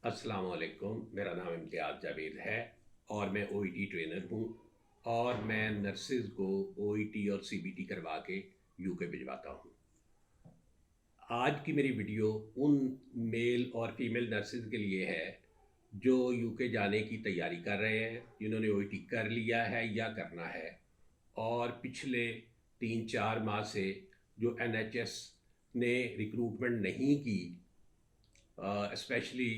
السلام علیکم، میرا نام امتیاز جاوید ہے اور میں او ای ٹی ٹرینر ہوں اور میں نرسز کو او ای ٹی اور سی بی ٹی کروا کے یو کے بھجواتا ہوں۔ آج کی میری ویڈیو ان میل اور فیمیل نرسز کے لیے ہے جو یو کے جانے کی تیاری کر رہے ہیں، جنہوں نے او ای ٹی کر لیا ہے یا کرنا ہے، اور پچھلے 3-4 ماہ سے جو این ایچ ایس نے ریکروٹمنٹ نہیں کی، اسپیشلی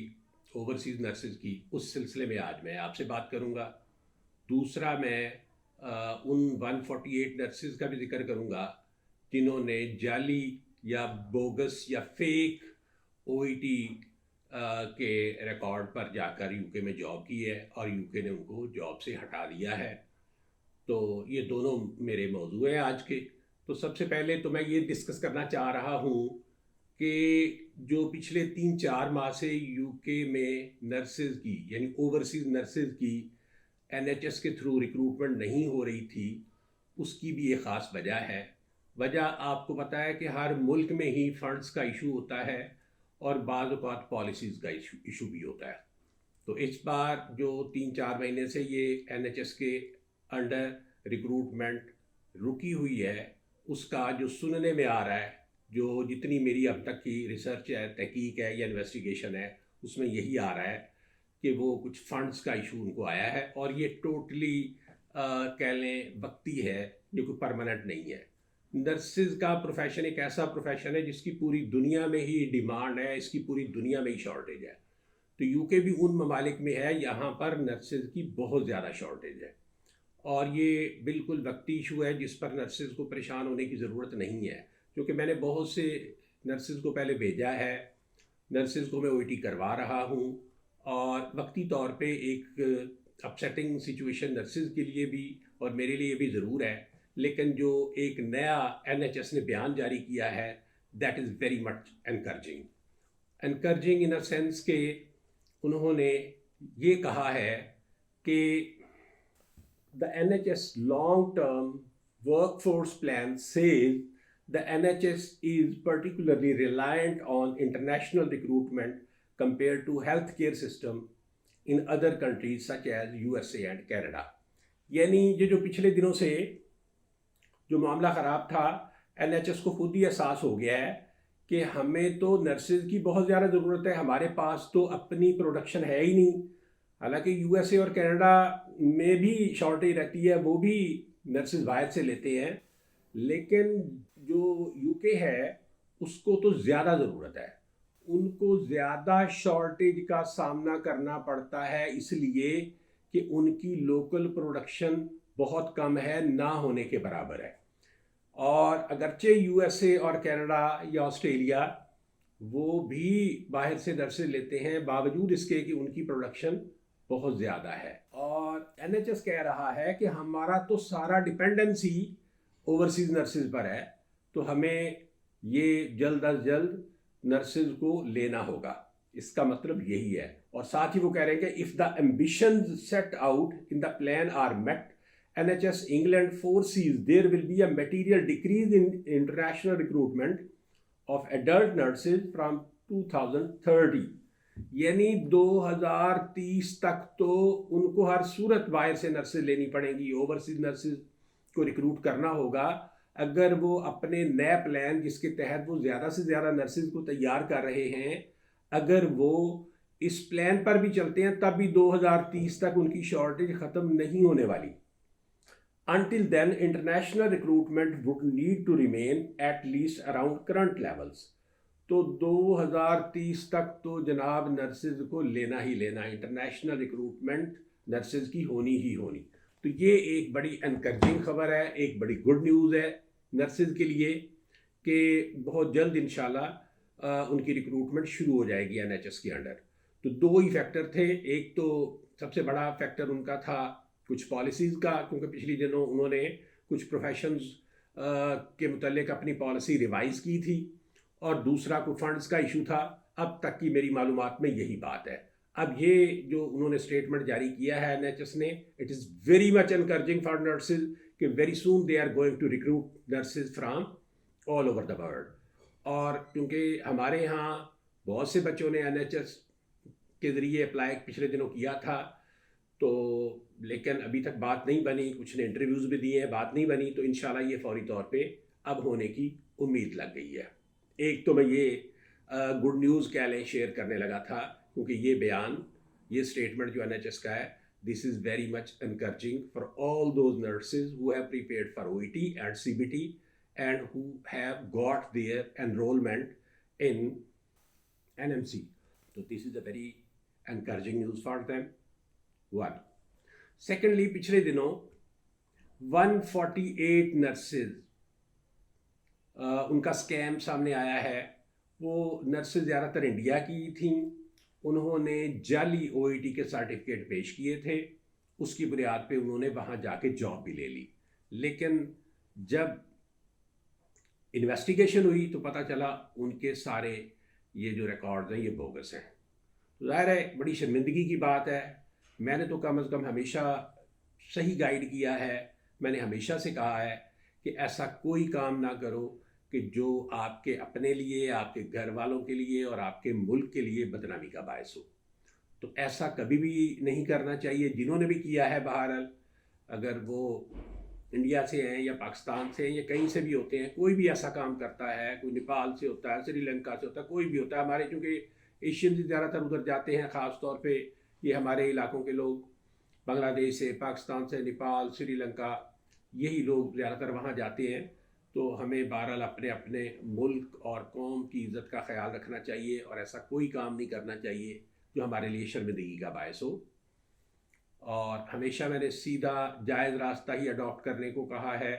اوورسیز نرسز کی، اس سلسلے میں آج میں آپ سے بات کروں گا۔ دوسرا میں ان 148 نرسز کا بھی ذکر کروں گا جنہوں نے جعلی یا بوگس یا فیک او ای ٹی کے ریکارڈ پر جا کر یو کے میں جاب کی ہے اور یو کے نے ان کو جاب سے ہٹا دیا ہے۔ تو یہ دونوں میرے موضوع ہیں آج کے۔ تو سب سے پہلے تو میں یہ ڈسکس کرنا چاہ رہا ہوں کہ جو پچھلے 3-4 ماہ سے یو کے میں نرسز کی، یعنی اوورسیز نرسز کی این ایچ ایس کے تھرو ریکروٹمنٹ نہیں ہو رہی تھی، اس کی بھی ایک خاص وجہ ہے۔ وجہ آپ کو پتہ ہے کہ ہر ملک میں ہی فنڈز کا ایشو ہوتا ہے اور بعض اوقات پالیسیز کا ایشو بھی ہوتا ہے۔ تو اس بار جو 3-4 مہینے سے یہ این ایچ ایس کے انڈر ریکروٹمنٹ رکی ہوئی ہے، اس کا جو سننے میں آ رہا ہے، جو جتنی میری اب تک کی ریسرچ ہے، تحقیق ہے یا انویسٹیگیشن ہے، اس میں یہی آ رہا ہے کہ وہ کچھ فنڈز کا ایشو ان کو آیا ہے، اور یہ ٹوٹلی کہہ لیں وقتی ہے، جو کوئی پرماننٹ نہیں ہے۔ نرسز کا پروفیشن ایک ایسا پروفیشن ہے جس کی پوری دنیا میں ہی ڈیمانڈ ہے، اس کی پوری دنیا میں ہی شارٹیج ہے۔ تو یو کے بھی ان ممالک میں ہے یہاں پر نرسز کی بہت زیادہ شارٹیج ہے، اور یہ بالکل وقتی ایشو ہے جس پر نرسز کو پریشان ہونے کی ضرورت نہیں ہے، کیونکہ میں نے بہت سے نرسز کو پہلے بھیجا ہے، نرسز کو میں او ای ٹی کروا رہا ہوں، اور وقتی طور پہ ایک اپسیٹنگ سچویشن نرسز کے لیے بھی اور میرے لیے بھی ضرور ہے، لیکن جو ایک نیا این ایچ ایس نے بیان جاری کیا ہے، that is very much encouraging in a sense کہ انہوں نے یہ کہا ہے کہ the NHS long-term workforce plan says the NHS is particularly reliant on international recruitment compared to healthcare system in other countries such as USA and Canada۔ یعنی یہ جو پچھلے دنوں سے جو معاملہ خراب تھا، این ایچ ایس کو خود ہی احساس ہو گیا ہے کہ ہمیں تو نرسز کی بہت زیادہ ضرورت ہے، ہمارے پاس تو اپنی پروڈکشن ہے ہی نہیں۔ حالانکہ یو ایس اے اور کینیڈا میں بھی شارٹیج رہتی ہے، وہ بھی نرسز باہر سے لیتے ہیں، لیکن جو یو کے ہے اس کو تو زیادہ ضرورت ہے، ان کو زیادہ شارٹیج کا سامنا کرنا پڑتا ہے، اس لیے کہ ان کی لوکل پروڈکشن بہت کم ہے، نہ ہونے کے برابر ہے۔ اور اگرچہ یو ایس اے اور کینیڈا یا آسٹریلیا وہ بھی باہر سے نرسز لیتے ہیں، باوجود اس کے کہ ان کی پروڈکشن بہت زیادہ ہے، اور این ایچ ایس کہہ رہا ہے کہ ہمارا تو سارا ڈیپینڈنس ہی اوورسیز نرسز پر ہے، تو ہمیں یہ جلد از جلد نرسز کو لینا ہوگا۔ اس کا مطلب یہی ہے، اور ساتھ ہی وہ کہہ رہے ہیں کہ if the ambitions set out in the plan are met, NHS England foresees there will be a material decrease in international recruitment of adult nurses from 2030۔ یعنی 2030 تک تو ان کو ہر صورت باہر سے نرسز لینی پڑیں گی، اوورسیز نرسز کو ریکروٹ کرنا ہوگا، اگر وہ اپنے نئے پلان جس کے تحت وہ زیادہ سے زیادہ نرسز کو تیار کر رہے ہیں، اگر وہ اس پلان پر بھی چلتے ہیں تب بھی 2030 تک ان کی شارٹیج ختم نہیں ہونے والی۔ Until then, international recruitment would need to remain at least around current levels۔ تو 2030 تک تو جناب نرسز کو لینا ہی لینا، انٹرنیشنل ریکروٹمنٹ نرسز کی ہونی ہی ہونی۔ تو یہ ایک بڑی انکریجنگ خبر ہے، ایک بڑی گڈ نیوز ہے نرسز کے لیے کہ بہت جلد انشاءاللہ ان کی ریکروٹمنٹ شروع ہو جائے گی این ایچ ایس کے انڈر۔ تو دو ہی فیکٹر تھے، ایک تو سب سے بڑا فیکٹر ان کا تھا کچھ پالیسیز کا، کیونکہ پچھلی دنوں انہوں نے کچھ پروفیشنز کے متعلق اپنی پالیسی ریوائز کی تھی، اور دوسرا کوئی فنڈز کا ایشو تھا۔ اب تک کی میری معلومات میں یہی بات ہے۔ اب یہ جو انہوں نے اسٹیٹمنٹ جاری کیا ہے این ایچ ایس نے، it is very much encouraging for nurses کہ very soon they are going to recruit nurses from all over the world. اور کیونکہ ہمارے ہاں بہت سے بچوں نے این ایچ ایس کے ذریعے اپلائی پچھلے دنوں کیا تھا، تو لیکن ابھی تک بات نہیں بنی. کچھ نے انٹرویوز بھی دیے ہیں، بات نہیں بنی. تو انشاءاللہ یہ فوری طور پہ اب ہونے کی امید لگ گئی ہے. ایک تو میں یہ گڈ نیوز کہہ لیں شیئر کرنے لگا تھا، کیونکہ یہ بیان، یہ اسٹیٹمنٹ جو NHS کا ہے، this is very much encouraging for all those nurses who have prepared for OET and CBT and who have got their enrolment in NMC. So this is a very encouraging news for them. One. Secondly, پچھلے دنوں 148 nurses ان کا scheme سامنے آیا ہے. وہ nurses زیادہ تر India کی تھیں. انہوں نے جعلی OET کے سرٹیفکیٹ پیش کیے تھے. اس کی بنیاد پہ انہوں نے وہاں جا کے جاب بھی لے لی. لیکن جب انویسٹیگیشن ہوئی تو پتہ چلا ان کے سارے یہ جو ریکارڈز ہیں یہ بوگس ہیں. ظاہر ہے بڑی شرمندگی کی بات ہے. میں نے تو کم از کم ہمیشہ صحیح گائیڈ کیا ہے. میں نے ہمیشہ سے کہا ہے کہ ایسا کوئی کام نہ کرو کہ جو آپ کے اپنے لیے، آپ کے گھر والوں کے لیے اور آپ کے ملک کے لیے بدنامی کا باعث ہو. تو ایسا کبھی بھی نہیں کرنا چاہیے. جنہوں نے بھی کیا ہے بہرحال، اگر وہ انڈیا سے ہیں یا پاکستان سے ہیں یا کہیں سے بھی ہوتے ہیں، کوئی بھی ایسا کام کرتا ہے، کوئی نیپال سے ہوتا ہے، سری لنکا سے ہوتا ہے، کوئی بھی ہوتا ہے. ہمارے چونکہ ایشین سے زیادہ تر ادھر جاتے ہیں، خاص طور پہ یہ ہمارے علاقوں کے لوگ، بنگلہ دیش سے، پاکستان سے، نیپال، سری لنکا، یہی لوگ زیادہ تر وہاں جاتے ہیں. تو ہمیں بہرحال اپنے اپنے ملک اور قوم کی عزت کا خیال رکھنا چاہیے اور ایسا کوئی کام نہیں کرنا چاہیے جو ہمارے لیے شرمندگی کا باعث ہو. اور ہمیشہ میں نے سیدھا جائز راستہ ہی اڈاپٹ کرنے کو کہا ہے.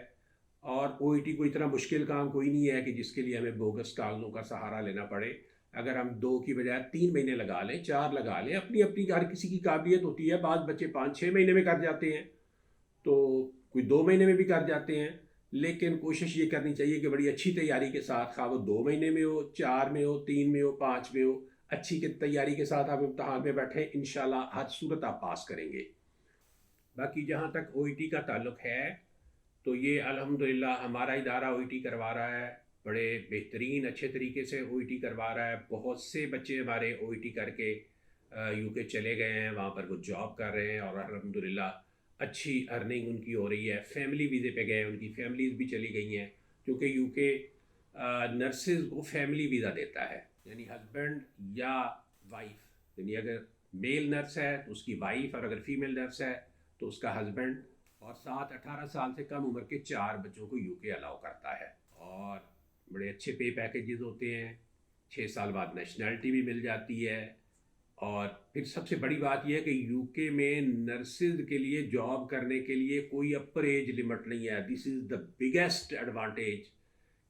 اور OET کو اتنا مشکل کام کوئی نہیں ہے کہ جس کے لیے ہمیں بوگس کاغذوں کا سہارا لینا پڑے. اگر ہم 2 کی بجائے 3 مہینے لگا لیں، 4 لگا لیں، اپنی اپنی ہر کسی کی قابلیت ہوتی ہے. بعض بچے 5-6 مہینے میں کر جاتے ہیں، تو کوئی 2 مہینے میں بھی کر جاتے ہیں. لیکن کوشش یہ کرنی چاہیے کہ بڑی اچھی تیاری کے ساتھ، خواہ وہ 2 مہینے میں ہو، 4 میں ہو، 3 میں ہو، 5 میں ہو، اچھی تیاری کے ساتھ آپ امتحان میں بیٹھیں. انشاءاللہ ہر صورت آپ پاس کریں گے. باقی جہاں تک OET کا تعلق ہے تو یہ الحمدللہ ہمارا ادارہ OET کروا رہا ہے. بڑے بہترین اچھے طریقے سے OET کروا رہا ہے. بہت سے بچے ہمارے OET کر کے UK چلے گئے ہیں، وہاں پر وہ جاب کر رہے ہیں اور الحمدللہ اچھی ارننگ ان کی ہو رہی ہے. فیملی ویزے پہ گئے ہیں، ان کی فیملیز بھی چلی گئی ہیں، کیونکہ UK نرسز کو فیملی ویزا دیتا ہے. یعنی ہسبینڈ یا وائف، یعنی اگر میل نرس ہے تو اس کی وائف، اور اگر فیمیل نرس ہے تو اس کا ہسبینڈ، اور 18 سال سے کم عمر کے 4 بچوں کو UK الاؤ کرتا ہے. اور بڑے اچھے پے پیکیجز ہوتے ہیں. 6 سال بعد نیشنلٹی بھی مل جاتی ہے. اور پھر سب سے بڑی بات یہ ہے کہ UK میں نرسز کے لیے جاب کرنے کے لیے کوئی اپر ایج لمٹ نہیں ہے. This is the biggest advantage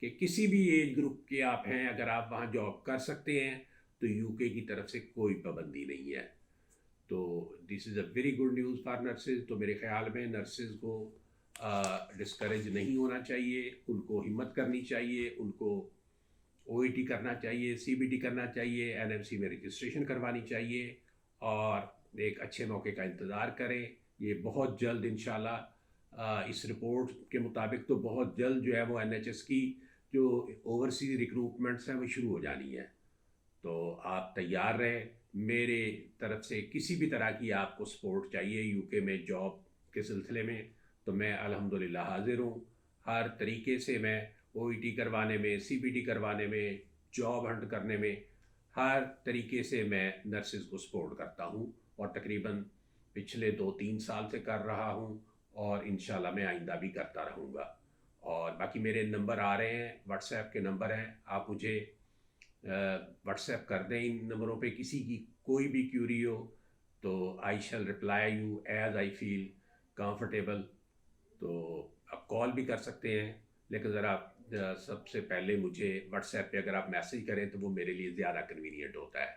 کہ کسی بھی ایج گروپ کے آپ ہیں، اگر آپ وہاں جاب کر سکتے ہیں تو UK کی طرف سے کوئی پابندی نہیں ہے. تو this is a very good news for nurses. تو میرے خیال میں نرسز کو ڈسکریج نہیں ہونا چاہیے، ان کو ہمت کرنی چاہیے، ان کو OET کرنا چاہیے، CBT کرنا چاہیے، NMC میں رجسٹریشن کروانی چاہیے، اور ایک اچھے موقع کا انتظار کریں. یہ بہت جلد انشاءاللہ اس رپورٹ کے مطابق تو بہت جلد جو ہے وہ NHS کی جو اوورسیز ریکروٹمنٹس ہیں وہ شروع ہو جانی ہے. تو آپ تیار رہیں. میرے طرف سے کسی بھی طرح کی آپ کو سپورٹ چاہیے UK میں جاب کے سلسلے میں تو میں الحمدللہ حاضر ہوں. ہر طریقے سے میں OET کروانے میں، CBT کروانے میں، جاب ہنٹ کرنے میں، ہر طریقے سے میں نرسز کو سپورٹ کرتا ہوں، اور تقریباً پچھلے 2-3 سال سے کر رہا ہوں، اور انشاءاللہ میں آئندہ بھی کرتا رہوں گا. اور باقی میرے نمبر آ رہے ہیں، واٹس ایپ کے نمبر ہیں، آپ مجھے واٹس ایپ کر دیں. ان نمبروں پہ کسی کی کوئی بھی کیوری ہو تو I shall reply you as I feel comfortable. تو آپ کال بھی کر سکتے ہیں، لیکن ذرا سب سے پہلے مجھے واٹس ایپ پہ اگر آپ میسیج کریں تو وہ میرے لیے زیادہ کنوینئنٹ ہوتا ہے،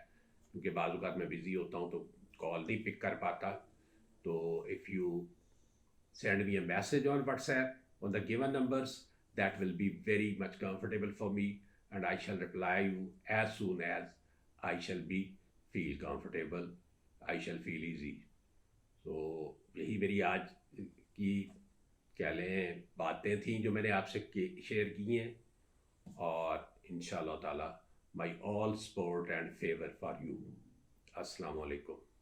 کیونکہ بعض اوقات میں بزی ہوتا ہوں تو کال نہیں پک کر پاتا. تو if you send me a message on WhatsApp on the given numbers, that will be very much comfortable for me, and I shall reply you as soon as I shall feel comfortable, I shall feel easy. So یہی میری آج کی کیا لیں باتیں تھیں جو میں نے آپ سے شیئر کی ہیں، اور انشاءاللہ تعالی my all support and favor for you. السلام علیکم.